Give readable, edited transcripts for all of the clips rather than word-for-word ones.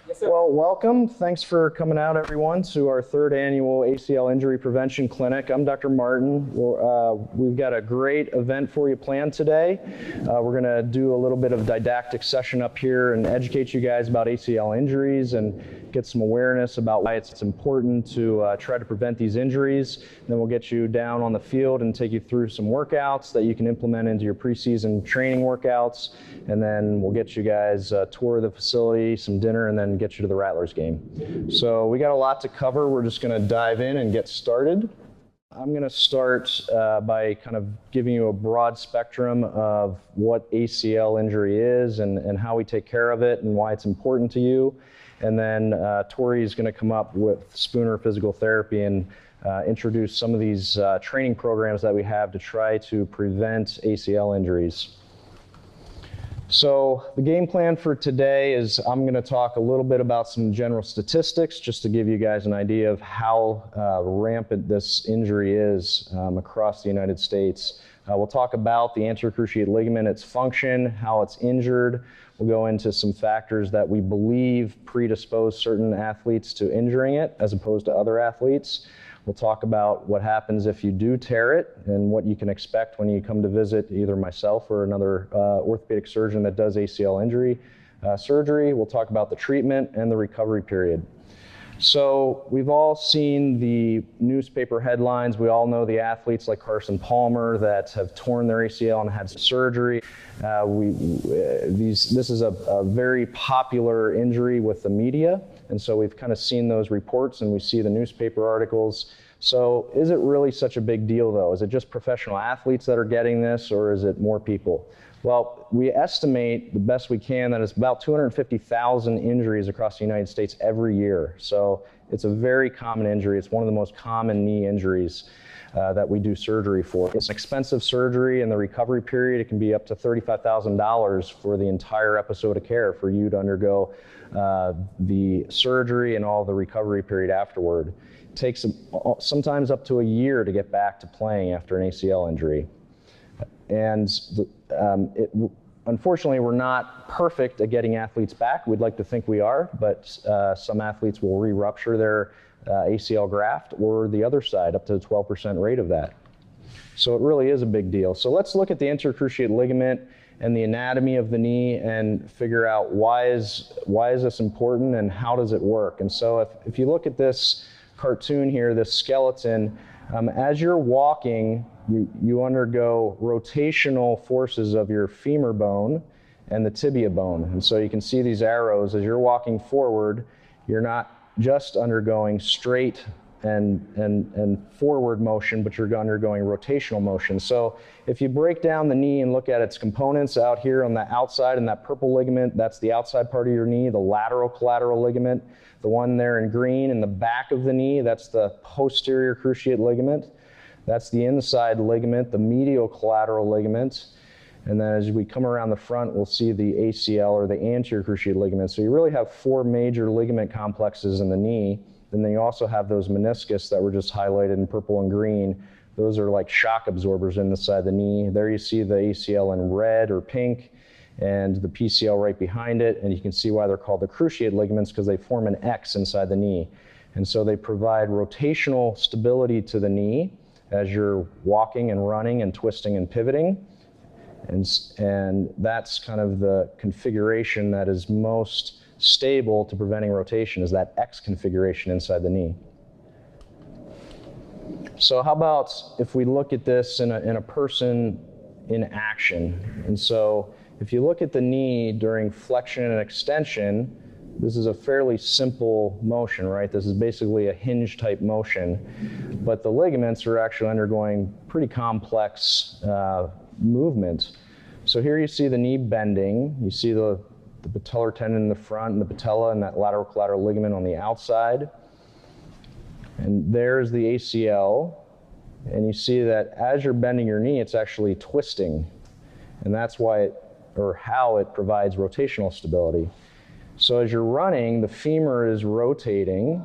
Yes, sir. Well, welcome. Thanks for coming out, everyone, to our third annual ACL Injury Prevention Clinic. I'm Dr. Martin. We've got a great event for you planned today. We're going to do a little bit of didactic session up here and educate you guys about ACL injuries and get some awareness about why it's important to try to prevent these injuries. And then we'll get you down on the field and take you through some workouts that you can implement into your preseason training workouts. And then we'll get you guys a tour of the facility, some dinner, and then get you to the Rattlers game. So we got a lot to cover. We're just going to dive in and get started. I'm going to start by kind of giving you a broad spectrum of what ACL injury is and how we take care of it and why it's important to you. And then Tori is going to come up with Spooner Physical Therapy and introduce some of these training programs that we have to try to prevent ACL injuries. So the game plan for today is I'm going to talk a little bit about some general statistics just to give you guys an idea of how rampant this injury is across the United States. We'll talk about the anterior cruciate ligament, its function, how it's injured. We'll go into some factors that we believe predispose certain athletes to injuring it as opposed to other athletes. We'll talk about what happens if you do tear it and what you can expect when you come to visit either myself or another orthopedic surgeon that does ACL injury surgery. We'll talk about the treatment and the recovery period. So we've all seen the newspaper headlines. We all know the athletes like Carson Palmer that have torn their ACL and had surgery. This is a very popular injury with the media, and so we've kind of seen those reports and we see the newspaper articles. So is it really such a big deal though? Is it just professional athletes that are getting this, or is it more people? Well, we estimate the best we can that it's about 250,000 injuries across the United States every year. So it's a very common injury. It's one of the most common knee injuries that we do surgery for. It's an expensive surgery, and the recovery period, it can be up to $35,000 for the entire episode of care for you to undergo the surgery and all the recovery period afterward. It takes sometimes up to a year to get back to playing after an ACL injury. And unfortunately, we're not perfect at getting athletes back. We'd like to think we are, but some athletes will re-rupture their ACL graft, or the other side, up to the 12% rate of that. So it really is a big deal. So let's look at the anterior cruciate ligament and the anatomy of the knee and figure out why is this important and how does it work. And so if you look at this cartoon here, this skeleton, as you're walking, you undergo rotational forces of your femur bone and the tibia bone. And so you can see these arrows. As you're walking forward, you're not just undergoing straight and forward motion, but you're undergoing rotational motion. So if you break down the knee and look at its components out here on the outside, and that purple ligament, that's the outside part of your knee, the lateral collateral ligament. The one there in green in the back of the knee, that's the posterior cruciate ligament. That's the inside ligament, the medial collateral ligament. And then as we come around the front, we'll see the ACL, or the anterior cruciate ligament. So you really have four major ligament complexes in the knee. And then you also have those meniscus that were just highlighted in purple and green. Those are like shock absorbers in the side of the knee. There you see the ACL in red or pink, and the PCL right behind it. And you can see why they're called the cruciate ligaments, because they form an X inside the knee. And so they provide rotational stability to the knee as you're walking and running and twisting and pivoting. And that's kind of the configuration that is most stable to preventing rotation, is that X configuration inside the knee. So how about if we look at this in a person in action? And so if you look at the knee during flexion and extension, this is a fairly simple motion, right? This is basically a hinge type motion, but the ligaments are actually undergoing pretty complex movement. So here you see the knee bending. You see the patellar tendon in the front and the patella and that lateral collateral ligament on the outside. And there's the ACL. And you see that as you're bending your knee, it's actually twisting. And that's why how it provides rotational stability. So as you're running, the femur is rotating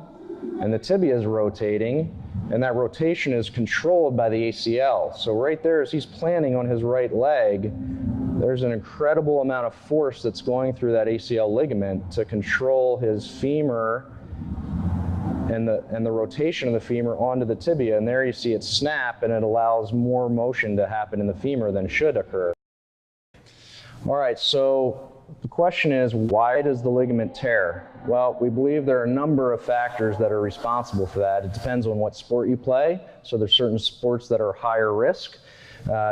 and the tibia is rotating, and that rotation is controlled by the ACL. So right there, as he's planning on his right leg, there's an incredible amount of force that's going through that ACL ligament to control his femur and the rotation of the femur onto the tibia. And there you see it snap, and it allows more motion to happen in the femur than should occur. All right, so the question is, why does the ligament tear? Well, we believe there are a number of factors that are responsible for that. It depends on what sport you play. So there's certain sports that are higher risk.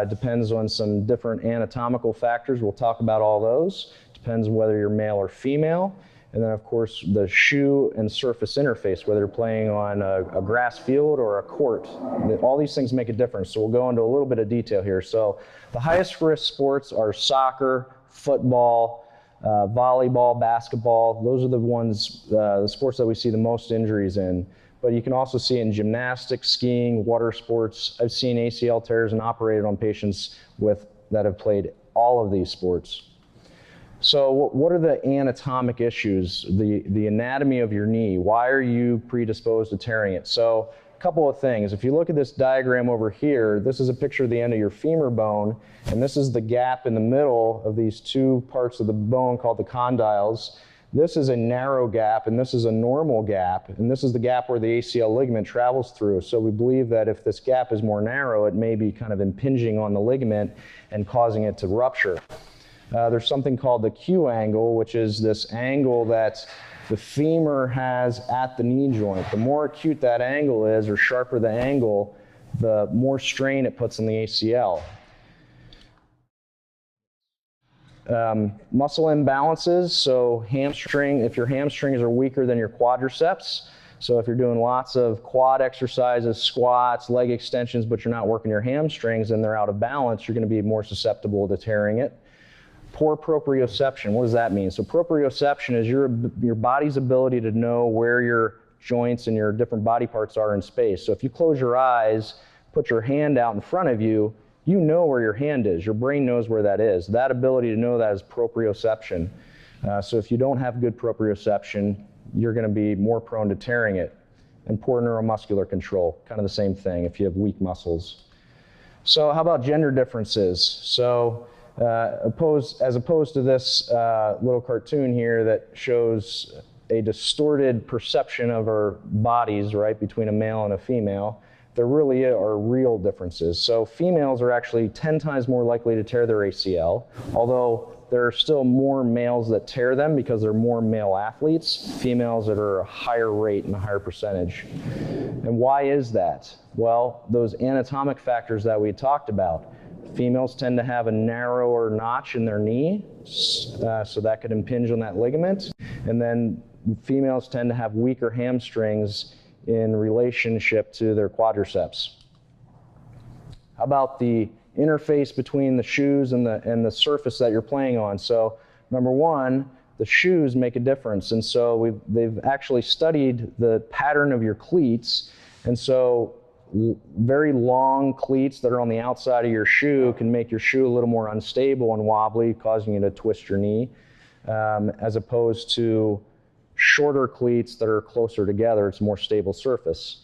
Depends on some different anatomical factors. We'll talk about all those. Depends on whether you're male or female. And then, of course, the shoe and surface interface, whether you're playing on a grass field or a court. All these things make a difference. So we'll go into a little bit of detail here. So the highest risk sports are soccer, football, volleyball, basketball. Those are the ones, the sports that we see the most injuries in. But you can also see in gymnastics, skiing, water sports. I've seen ACL tears and operated on patients that have played all of these sports. So what are the anatomic issues, the anatomy of your knee? Why are you predisposed to tearing it? So a couple of things. If you look at this diagram over here, this is a picture of the end of your femur bone, and this is the gap in the middle of these two parts of the bone called the condyles. This is a narrow gap, and this is a normal gap, and this is the gap where the ACL ligament travels through. So we believe that if this gap is more narrow, it may be kind of impinging on the ligament and causing it to rupture. There's something called the Q angle, which is this angle that the femur has at the knee joint. The more acute that angle is, or sharper the angle, the more strain it puts on the ACL. Muscle imbalances, so if your hamstrings are weaker than your quadriceps, so if you're doing lots of quad exercises, squats, leg extensions, but you're not working your hamstrings and they're out of balance, you're going to be more susceptible to tearing it. Poor proprioception, what does that mean? So proprioception is your body's ability to know where your joints and your different body parts are in space. So if you close your eyes, put your hand out in front of you, you know where your hand is. Your brain knows where that is. That ability to know that is proprioception. So if you don't have good proprioception, you're going to be more prone to tearing it. And poor neuromuscular control, kind of the same thing if you have weak muscles. So how about gender differences? So as opposed to this little cartoon here that shows a distorted perception of our bodies, right, between a male and a female, there really are real differences. So females are actually 10 times more likely to tear their ACL, although there are still more males that tear them because there are more male athletes, females that are a higher rate and a higher percentage. And why is that? Well, those anatomic factors that we talked about. Females tend to have a narrower notch in their knee, so that could impinge on that ligament. And then females tend to have weaker hamstrings in relationship to their quadriceps. How about the interface between the shoes and the surface that you're playing on? So number one, the shoes make a difference. And so they've actually studied the pattern of your cleats. And so very long cleats that are on the outside of your shoe can make your shoe a little more unstable and wobbly, causing you to twist your knee, as opposed to shorter cleats that are closer together. It's a more stable surface.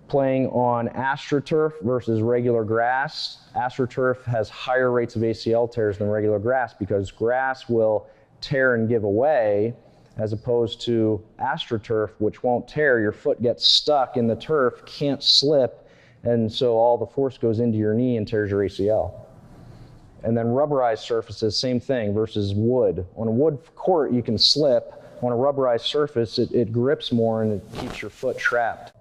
Playing on AstroTurf versus regular grass, AstroTurf has higher rates of ACL tears than regular grass because grass will tear and give away, as opposed to AstroTurf, which won't tear. Your foot gets stuck in the turf, can't slip, and so all the force goes into your knee and tears your ACL. And then rubberized surfaces, same thing, versus wood. On a wood court, you can slip. On a rubberized surface, it grips more and it keeps your foot trapped.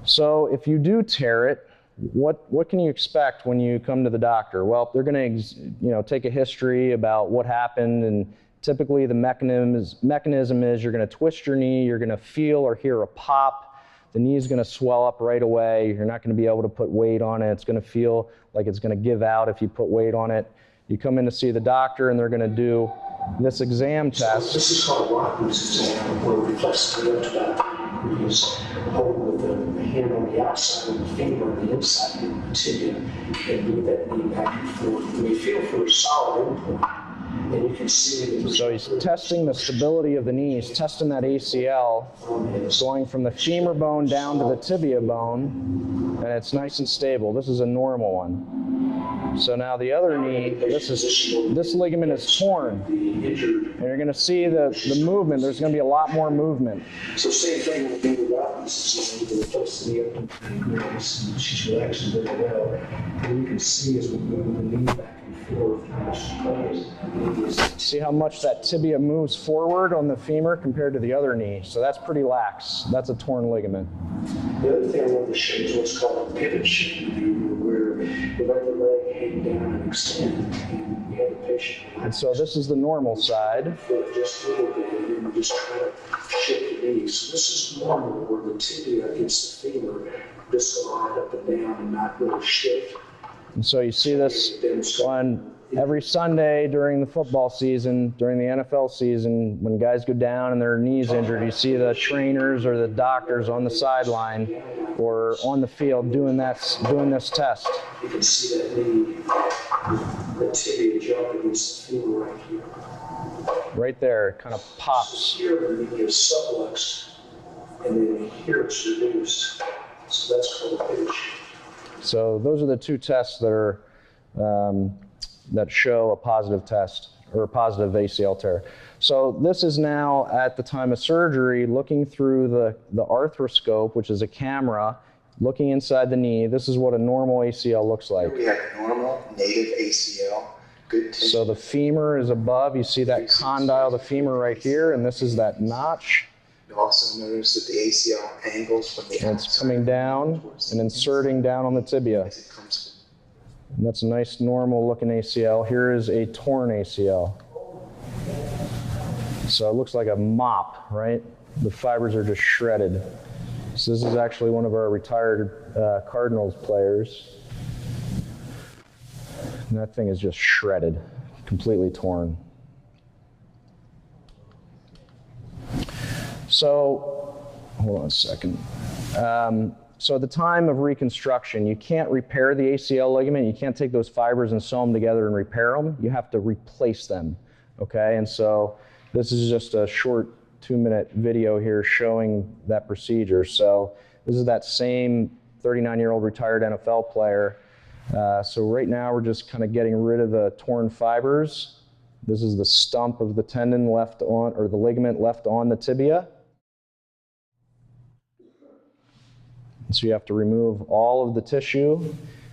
So if you do tear it, what can you expect when you come to the doctor? Well, they're going to take a history about what happened, and typically the mechanism is you're going to twist your knee, you're going to feel or hear a pop, the knee is going to swell up right away, you're not going to be able to put weight on it, it's going to feel like it's going to give out if you put weight on it. You come in to see the doctor and they're going to do this exam test. So this is called a Rockman's exam, where we flex the lift back. We use a hold with the hand on the outside and the finger on the inside of the tibia and move that knee back and forth. And we feel for a solid endpoint. And you can see it. So he's testing the stability of the knee. He's testing that ACL, going from the femur bone down to the tibia bone, and it's nice and stable. This is a normal one. So now the other knee, this ligament is torn. And you're going to see the movement. There's going to be a lot more movement. So same thing with the Robbins, the close to the upper grace, and she's relaxing very well. And you can see as we move the knee back and forth, how much see how much that tibia moves forward on the femur compared to the other knee. So that's pretty lax. That's a torn ligament. The other thing I wanted to show you is what's called a pivot shift maneuver, where we let the leg hang down and extend, and we have the patient. And so this is the normal side. Just a little bit, and then just kind of shift the knee. So this is normal, where the tibia against the femur just slide up and down and not really shift. And so you see this on every Sunday during the football season, during the NFL season, when guys go down and their knee's injured, you see the trainers or the doctors on the sideline or on the field doing this test. You can see that knee, the tibia jump against the femur right here. Right there, it kind of pops. So here the knee is subluxed, and then here it's reduced. So that's called a pivot shift. So those are the two tests that are that show a positive test or a positive ACL tear. So this is now at the time of surgery, looking through the arthroscope, which is a camera, looking inside the knee. This is what a normal ACL looks like. Here we have a normal native ACL. Good tissue. So the femur is above. You see that condyle, the femur right here, and this is that notch. You also notice that the ACL angles from the And it's coming down and inserting down on the tibia. as it comes. And that's a nice normal looking ACL. Here is a torn ACL. So it looks like a mop, right? The fibers are just shredded. So this is actually one of our retired Cardinals players. And that thing is just shredded, completely torn. So, hold on a second. So at the time of reconstruction, you can't repair the ACL ligament. You can't take those fibers and sew them together and repair them. You have to replace them, okay? And so this is just a short 2-minute video here showing that procedure. So this is that same 39-year-old retired NFL player. So right now we're just kind of getting rid of the torn fibers. This is the stump of the tendon left on, or the ligament left on the tibia. So you have to remove all of the tissue,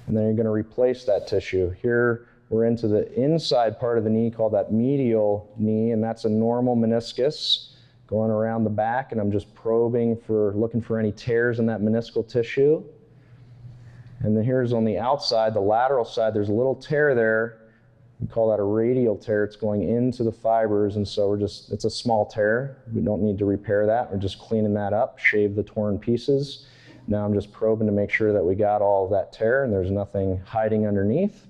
and then you're going to replace that tissue. Here we're into the inside part of the knee called that medial knee, and that's a normal meniscus going around the back, and I'm just probing for, looking for any tears in that meniscal tissue. And then here's on the outside, the lateral side, there's a little tear there. We call that a radial tear. It's going into the fibers, and so it's a small tear. We don't need to repair that. We're just cleaning that up, shave the torn pieces. Now I'm just probing to make sure that we got all of that tear and there's nothing hiding underneath.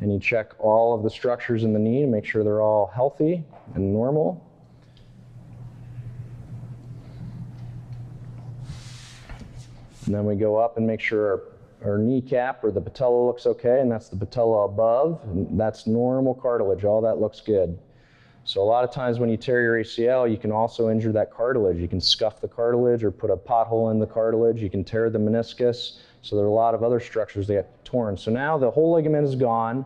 And you check all of the structures in the knee to make sure they're all healthy and normal. And then we go up and make sure our kneecap or the patella looks okay, and that's the patella above, and that's normal cartilage. All that looks good. So a lot of times when you tear your ACL, you can also injure that cartilage. You can scuff the cartilage or put a pothole in the cartilage. You can tear the meniscus. So there are a lot of other structures that get torn. So now the whole ligament is gone.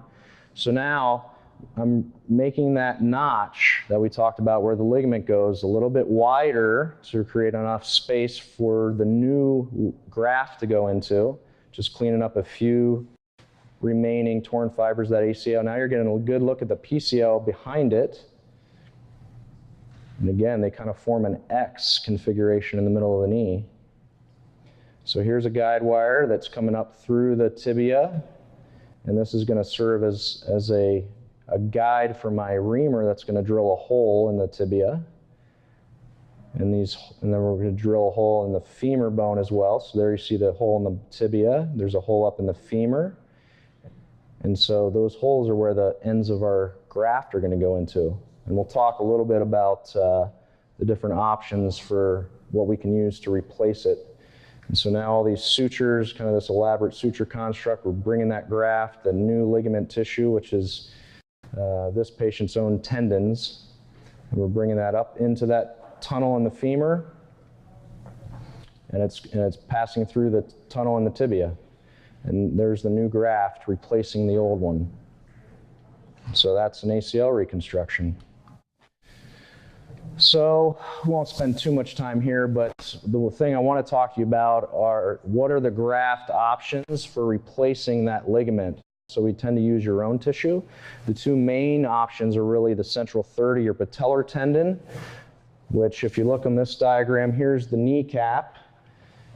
So now I'm making that notch that we talked about where the ligament goes a little bit wider to create enough space for the new graft to go into. Just cleaning up a few remaining torn fibers of that ACL. Now you're getting a good look at the PCL behind it. And again, they kind of form an X configuration in the middle of the knee. So here's a guide wire that's coming up through the tibia, and this is going to serve as a guide for my reamer that's going to drill a hole in the tibia. And then we're going to drill a hole in the femur bone as well. So there you see the hole in the tibia. There's a hole up in the femur. And so those holes are where the ends of our graft are going to go into. And we'll talk a little bit about the different options for what we can use to replace it. And so now all these sutures, kind of this elaborate suture construct, we're bringing that graft, the new ligament tissue, which is this patient's own tendons, and we're bringing that up into that tunnel in the femur, and it's passing through the tunnel in the tibia. And there's the new graft replacing the old one. So that's an ACL reconstruction. So we won't spend too much time here, but the thing I want to talk to you about are what are the graft options for replacing that ligament. So we tend to use your own tissue. The two main options are really the central third of your patellar tendon, which if you look on this diagram, here's the kneecap.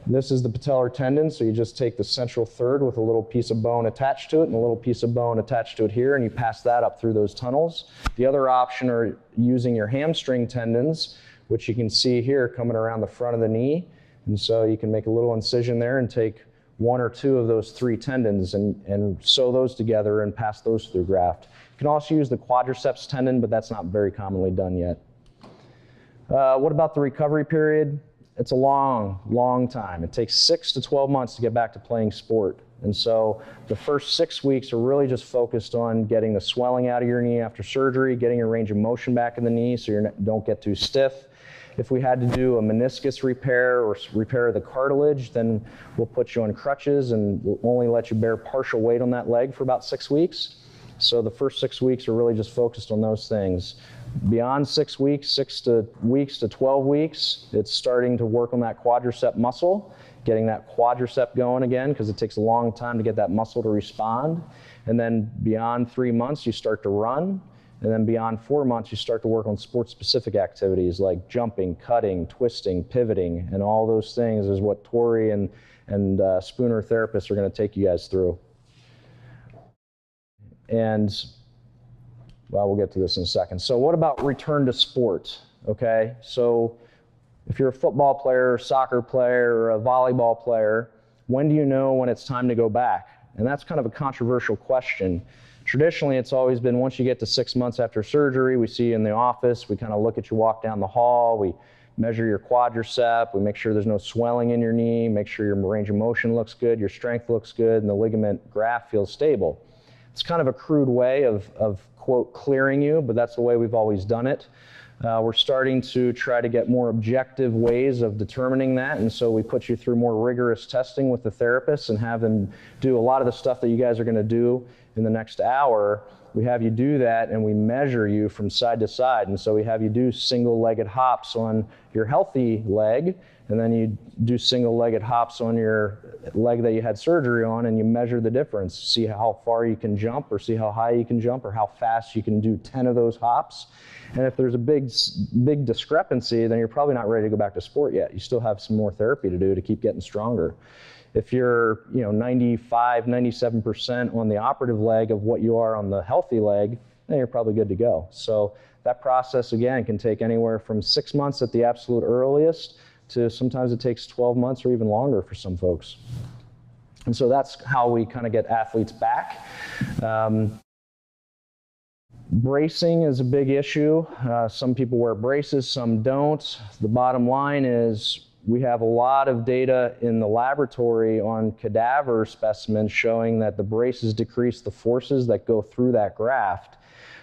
This is the patellar tendon, so you just take the central third with a little piece of bone attached to it and a little piece of bone attached to it here, and you pass that up through those tunnels. The other option are using your hamstring tendons, which you can see here coming around the front of the knee. And so you can make a little incision there and take one or two of those three tendons and sew those together and pass those through graft. You can also use the quadriceps tendon, but that's not very commonly done yet. What about the recovery period? It's a long, long time. It takes 6 to 12 months to get back to playing sport. And so the first 6 weeks are really just focused on getting the swelling out of your knee after surgery, getting your range of motion back in the knee so you don't get too stiff. If we had to do a meniscus repair or repair the cartilage, then we'll put you on crutches and we'll only let you bear partial weight on that leg for about 6 weeks. So the first 6 weeks are really just focused on those things. Beyond 6 weeks, 6 weeks to 12 weeks, it's starting to work on that quadricep muscle, getting that quadricep going again, because it takes a long time to get that muscle to respond. And then beyond 3 months, you start to run. And then beyond 4 months, you start to work on sport-specific activities like jumping, cutting, twisting, pivoting, and all those things is what Tori and Spooner therapists are going to take you guys through. And well, we'll get to this in a second. So what about return to sport? Okay, so if you're a football player, or soccer player, or a volleyball player, when do you know when it's time to go back? And that's kind of a controversial question. Traditionally, it's always been once you get to 6 months after surgery, we see you in the office, we kind of look at you walk down the hall, we measure your quadricep, we make sure there's no swelling in your knee, make sure your range of motion looks good, your strength looks good, and the ligament graft feels stable. It's kind of a crude way of quote, clearing you, but that's the way we've always done it. We're starting to try to get more objective ways of determining that, and so we put you through more rigorous testing with the therapists and have them do a lot of the stuff that you guys are going to do in the next hour. We have you do that, and we measure you from side to side, and so we have you do single-legged hops on your healthy leg, and then you do single-legged hops on your leg that you had surgery on, and you measure the difference. See how far you can jump, or see how high you can jump, or how fast you can do 10 of those hops. And if there's a big discrepancy, then you're probably not ready to go back to sport yet. You still have some more therapy to do to keep getting stronger. If you're 95, 97% on the operative leg of what you are on the healthy leg, then you're probably good to go. So that process, again, can take anywhere from 6 months at the absolute earliest to sometimes it takes 12 months or even longer for some folks. And so that's how we kind of get athletes back. Bracing is a big issue. Some people wear braces, some don't. The bottom line is we have a lot of data in the laboratory on cadaver specimens showing that the braces decrease the forces that go through that graft.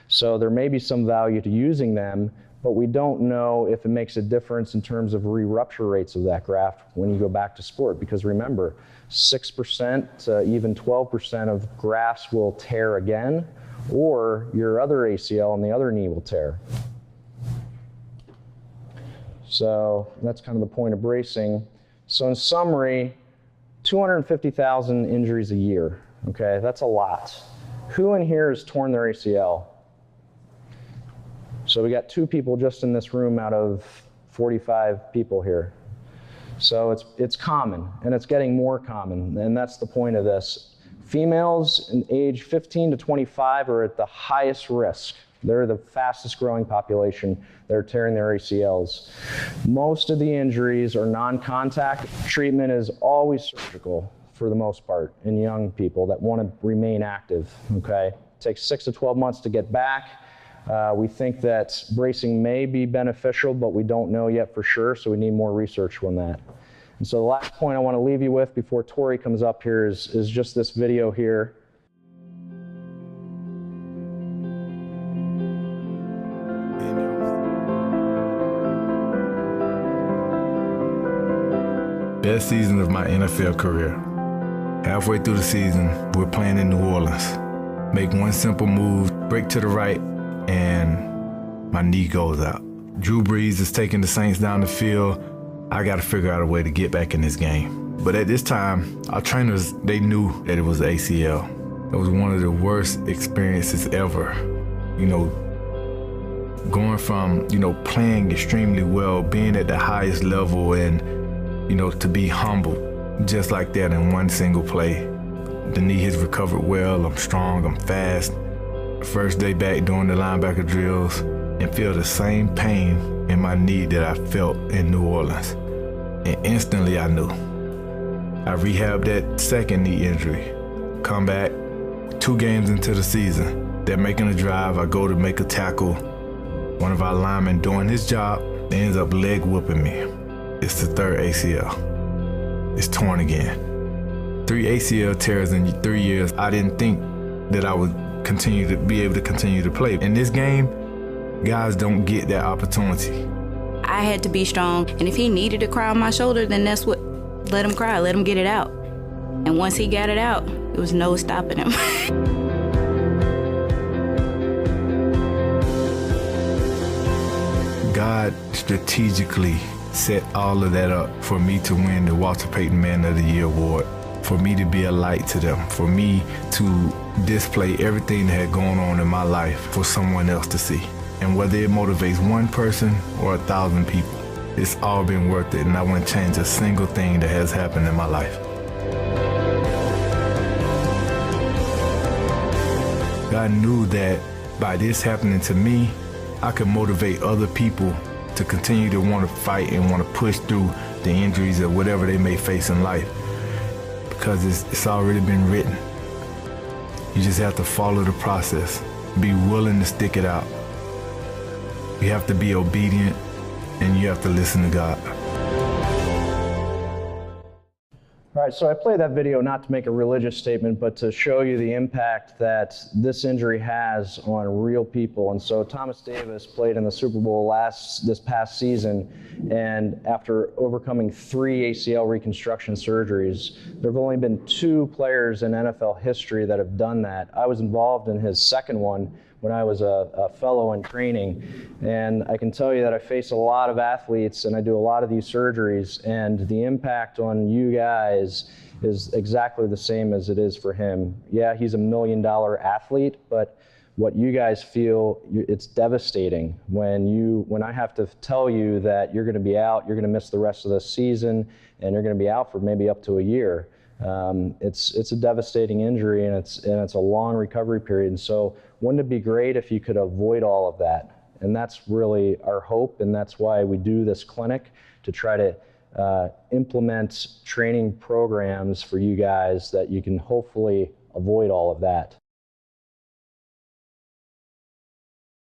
So there may be some value to using them, but we don't know if it makes a difference in terms of re-rupture rates of that graft when you go back to sport. Because remember, 6% to even 12% of grafts will tear again, or your other ACL and the other knee will tear. So that's kind of the point of bracing. So in summary, 250,000 injuries a year, okay? That's a lot. Who in here has torn their ACL? So we got 2 people just in this room out of 45 people here. So it's common, and it's getting more common, and that's the point of this. Females in age 15 to 25 are at the highest risk. They're the fastest growing population. They're tearing their ACLs. Most of the injuries are non-contact. Treatment is always surgical for the most part in young people that want to remain active, okay? It takes 6 to 12 months to get back. We think that bracing may be beneficial, but we don't know yet for sure, so we need more research on that. And so the last point I want to leave you with before Tori comes up here is just this video here. Best season of my NFL career. Halfway through the season, we're playing in New Orleans. Make one simple move, break to the right, and my knee goes out. Drew Brees is taking the Saints down the field. I got to figure out a way to get back in this game. But at this time, our trainers, they knew that it was ACL. It was one of the worst experiences ever. You know, going from, playing extremely well, being at the highest level, and, to be humbled just like that in one single play. The knee has recovered well, I'm strong, I'm fast. First day back doing the linebacker drills and feel the same pain in my knee that I felt in New Orleans. And instantly I knew. I rehabbed that second knee injury. Come back, 2 games into the season. They're making a drive, I go to make a tackle. One of our linemen doing his job ends up leg whooping me. It's the 3rd ACL. It's torn again. 3 ACL tears in 3 years. I didn't think that I would be able to continue to play. In this game, guys don't get that opportunity. I had to be strong, and if he needed to cry on my shoulder, then let him cry, let him get it out. And once he got it out, there was no stopping him. God strategically set all of that up for me to win the Walter Payton Man of the Year award, for me to be a light to them, for me to display everything that had gone on in my life for someone else to see. And whether it motivates one person or 1,000 people, it's all been worth it, and I wouldn't change a single thing that has happened in my life. God knew that by this happening to me, I could motivate other people to continue to want to fight and want to push through the injuries or whatever they may face in life, because it's already been written. You just have to follow the process, be willing to stick it out. You have to be obedient, and you have to listen to God. All right, so I played that video not to make a religious statement, but to show you the impact that this injury has on real people. And so Thomas Davis played in the Super Bowl this past season, and after overcoming 3 ACL reconstruction surgeries, there have only been 2 players in NFL history that have done that. I was involved in his second one when I was a fellow in training. And I can tell you that I face a lot of athletes and I do a lot of these surgeries, and the impact on you guys is exactly the same as it is for him. Yeah, he's a $1 million athlete, but what you guys feel, it's devastating when I have to tell you that you're going to be out, you're going to miss the rest of the season, and you're going to be out for maybe up to a year. It's a devastating injury, and it's a long recovery period. And so wouldn't it be great if you could avoid all of that? And that's really our hope, and that's why we do this clinic, to try to implement training programs for you guys that you can hopefully avoid all of that.